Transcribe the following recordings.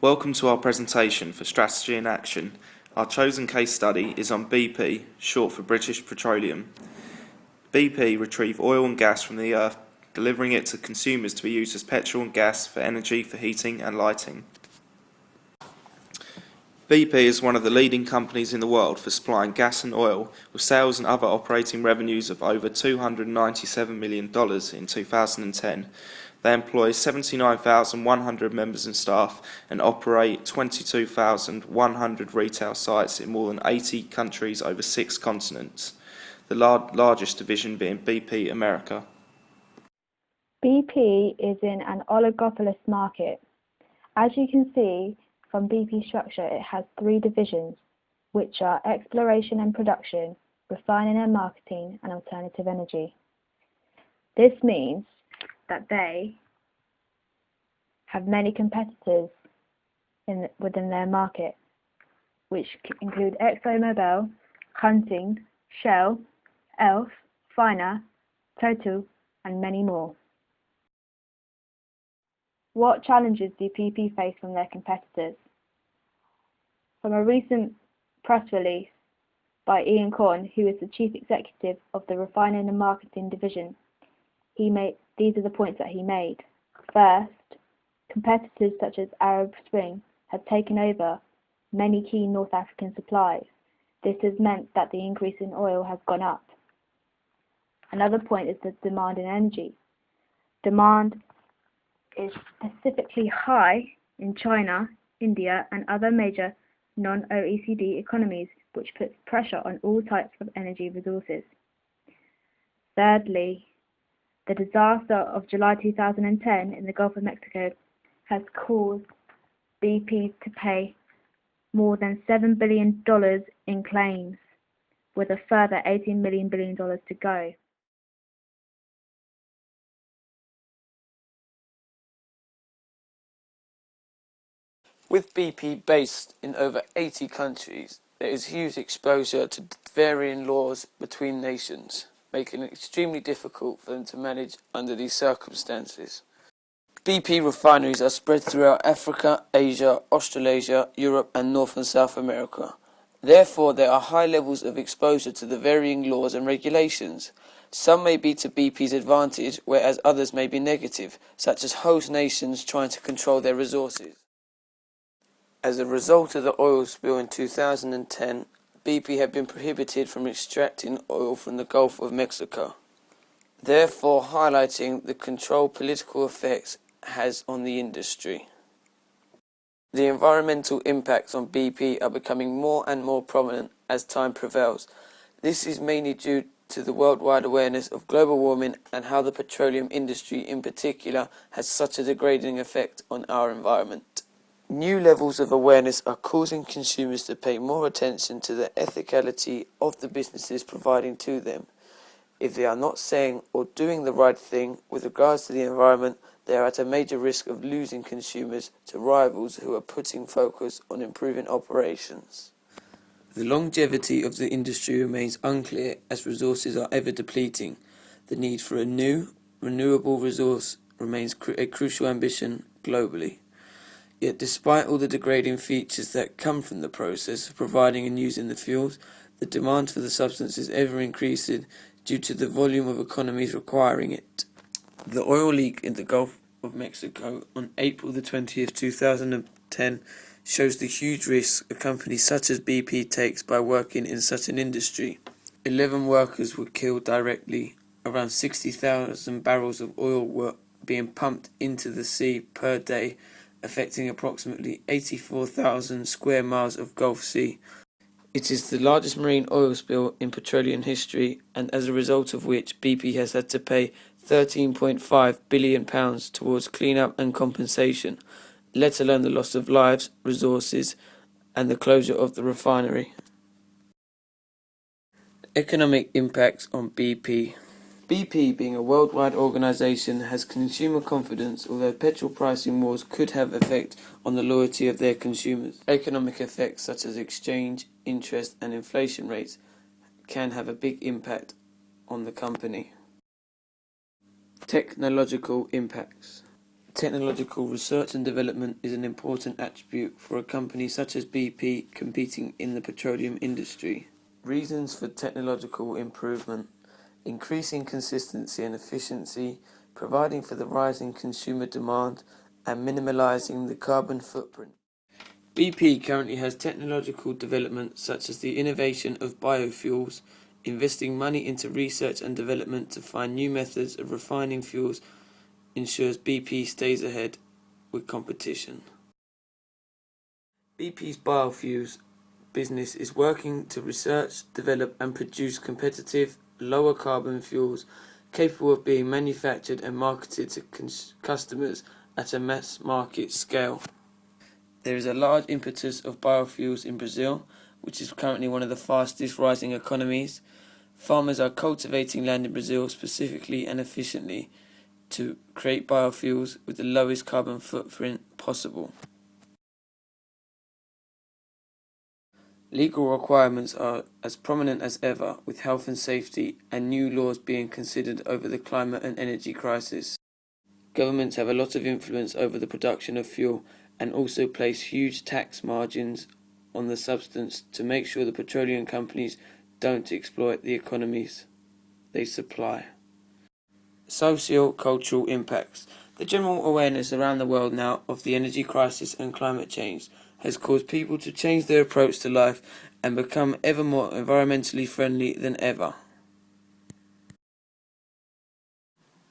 Welcome to our presentation for Strategy in Action. Our chosen case study is on BP, short for British Petroleum. BP retrieve oil and gas from the earth, delivering it to consumers to be used as petrol and gas for energy for heating and lighting. BP is one of the leading companies in the world for supplying gas and oil, with sales and other operating revenues of over $297 million in 2010. They employ 79,100 members and staff and operate 22,100 retail sites in more than 80 countries over 6 continents, the largest division being BP America. BP is in an oligopoly market. As you can see from BP's structure, it has 3 divisions, which are exploration and production, refining and marketing, and alternative energy. This means that they have many competitors within their market, which include ExxonMobil, Hunting, Shell, Elf, Fina, Total, and many more. What challenges do BP face from their competitors? From a recent press release by Ian Corn, who is the Chief Executive of the Refining and Marketing Division, these are the points that he made. First, competitors such as Arab Spring have taken over many key North African supplies. This has meant that the increase in oil has gone up. Another point is the demand in energy. Demand is specifically high in China, India, and other major non-OECD economies, which puts pressure on all types of energy resources. Thirdly, the disaster of July 2010 in the Gulf of Mexico has caused BP to pay more than $7 billion in claims, with a further $18 billion to go. With BP based in over 80 countries, there is huge exposure to varying laws between nations, making it extremely difficult for them to manage under these circumstances. BP refineries are spread throughout Africa, Asia, Australasia, Europe and North and South America. Therefore, there are high levels of exposure to the varying laws and regulations. Some may be to BP's advantage, whereas others may be negative, such as host nations trying to control their resources. As a result of the oil spill in 2010, BP had been prohibited from extracting oil from the Gulf of Mexico, therefore highlighting the controlled political effects has on the industry. The environmental impacts on BP are becoming more and more prominent as time prevails. This is mainly due to the worldwide awareness of global warming and how the petroleum industry in particular has such a degrading effect on our environment. New levels of awareness are causing consumers to pay more attention to the ethicality of the businesses providing to them. If they are not saying or doing the right thing with regards to the environment, they are at a major risk of losing consumers to rivals who are putting focus on improving operations. The longevity of the industry remains unclear as resources are ever depleting. The need for a new, renewable resource remains a crucial ambition globally. Yet despite all the degrading features that come from the process of providing and using the fuels, the demand for the substance is ever increasing due to the volume of economies requiring it. The oil leak in the Gulf of Mexico on April the 20th, 2010 shows the huge risks a company such as BP takes by working in such an industry. 11 workers were killed directly. Around 60,000 barrels of oil were being pumped into the sea per day, affecting approximately 84,000 square miles of Gulf Sea. It is the largest marine oil spill in petroleum history, and as a result of which BP has had to pay £13.5 billion towards clean-up and compensation, let alone the loss of lives, resources, and the closure of the refinery. Economic impacts on BP. BP, being a worldwide organisation, has consumer confidence, although petrol pricing wars could have effect on the loyalty of their consumers. Economic effects such as exchange, interest and inflation rates can have a big impact on the company. Technological impacts. Technological research and development is an important attribute for a company such as BP competing in the petroleum industry. Reasons for technological improvement: increasing consistency and efficiency, providing for the rising consumer demand, and minimalizing the carbon footprint. BP currently has technological development such as the innovation of biofuels, investing money into research and development to find new methods of refining fuels ensures BP stays ahead with competition. BP's biofuels business is working to research, develop and produce competitive, lower carbon fuels capable of being manufactured and marketed to customers at a mass market scale. There is a large impetus of biofuels in Brazil, which is currently one of the fastest rising economies. Farmers are cultivating land in Brazil specifically and efficiently to create biofuels with the lowest carbon footprint possible. Legal requirements are as prominent as ever, with health and safety and new laws being considered over the climate and energy crisis. Governments have a lot of influence over the production of fuel and also place huge tax margins on the substance to make sure the petroleum companies don't exploit the economies they supply. Socio-cultural impacts. The general awareness around the world now of the energy crisis and climate change has caused people to change their approach to life and become ever more environmentally friendly than ever.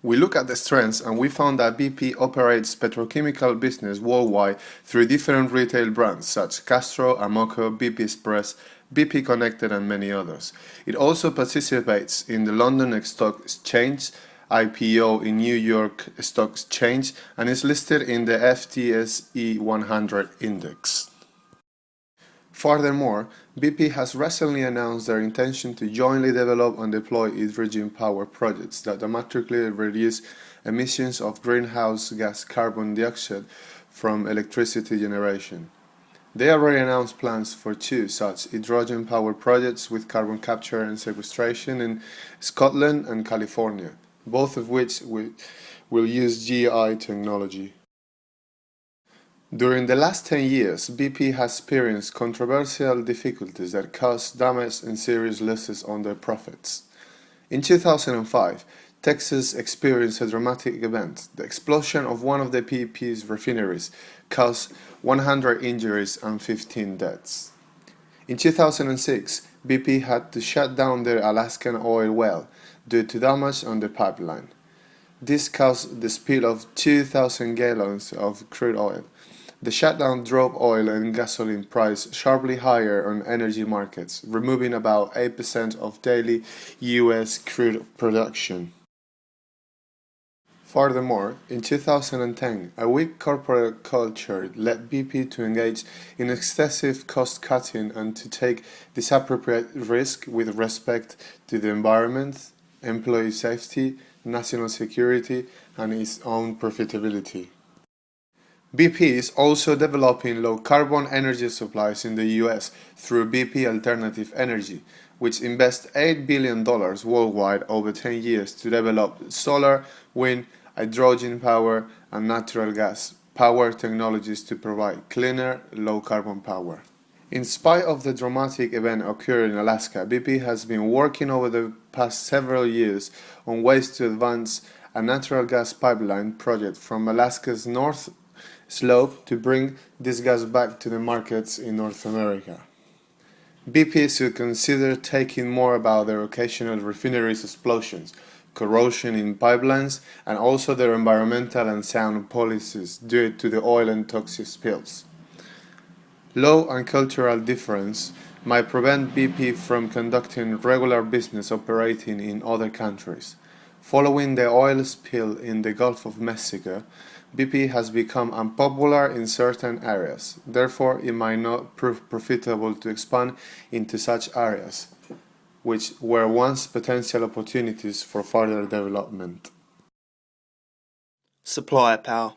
We look at the strengths and we found that BP operates petrochemical business worldwide through different retail brands such as Castro, Amoco, BP Express, BP Connected and many others. It also participates in the London Stock Exchange, IPO in New York Stock Exchange and is listed in the FTSE 100 index. Furthermore, BP has recently announced their intention to jointly develop and deploy hydrogen power projects that dramatically reduce emissions of greenhouse gas carbon dioxide from electricity generation. They already announced plans for two such hydrogen power projects with carbon capture and sequestration in Scotland and California, both of which will use GI technology. During the last 10 years, BP has experienced controversial difficulties that caused damage and serious losses on their profits. In 2005, Texas experienced a dramatic event. The explosion of one of the BP's refineries caused 100 injuries and 15 deaths. In 2006, BP had to shut down their Alaskan oil well due to damage on the pipeline. This caused the spill of 2,000 gallons of crude oil. The shutdown drove oil and gasoline price sharply higher on energy markets, removing about 8% of daily U.S. crude production. Furthermore, in 2010, a weak corporate culture led BP to engage in excessive cost-cutting and to take disappropriate risk with respect to the environment, employee safety, national security, and its own profitability. BP is also developing low-carbon energy supplies in the US through BP Alternative Energy, which invests $8 billion worldwide over 10 years to develop solar, wind, hydrogen power, and natural gas power technologies to provide cleaner, low-carbon power. In spite of the dramatic event occurring in Alaska, BP has been working over the past several years on ways to advance a natural gas pipeline project from Alaska's North Slope to bring this gas back to the markets in North America. BP should consider taking more about their occasional refineries explosions, corrosion in pipelines, and also their environmental and sound policies due to the oil and toxic spills. Law and cultural difference might prevent BP from conducting regular business operating in other countries. Following the oil spill in the Gulf of Mexico, BP has become unpopular in certain areas. Therefore, it might not prove profitable to expand into such areas, which were once potential opportunities for further development. Supplier power.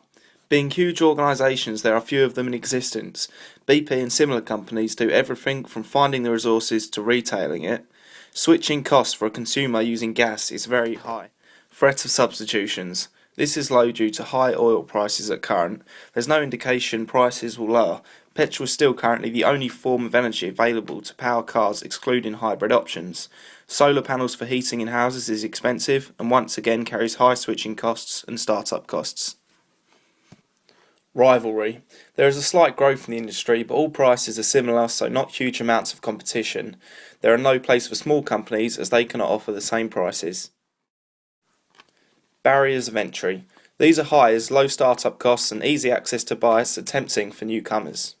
Being huge organisations, there are few of them in existence. BP and similar companies do everything from finding the resources to retailing it. Switching costs for a consumer using gas is very high. Threat of substitutions. This is low due to high oil prices at current. There's no indication prices will lower. Petrol is still currently the only form of energy available to power cars excluding hybrid options. Solar panels for heating in houses is expensive and once again carries high switching costs and start-up costs. Rivalry. There is a slight growth in the industry, but all prices are similar, so not huge amounts of competition. There are no place for small companies as they cannot offer the same prices. Barriers of entry. These are high as low start-up costs and easy access to buyers are tempting for newcomers.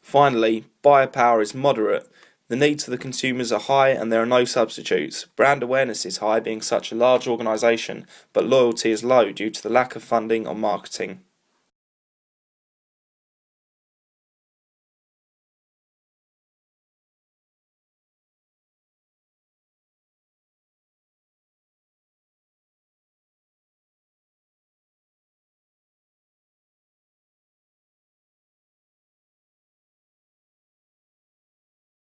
Finally, buyer power is moderate. The needs of the consumers are high and there are no substitutes. Brand awareness is high being such a large organisation, but loyalty is low due to the lack of funding on marketing.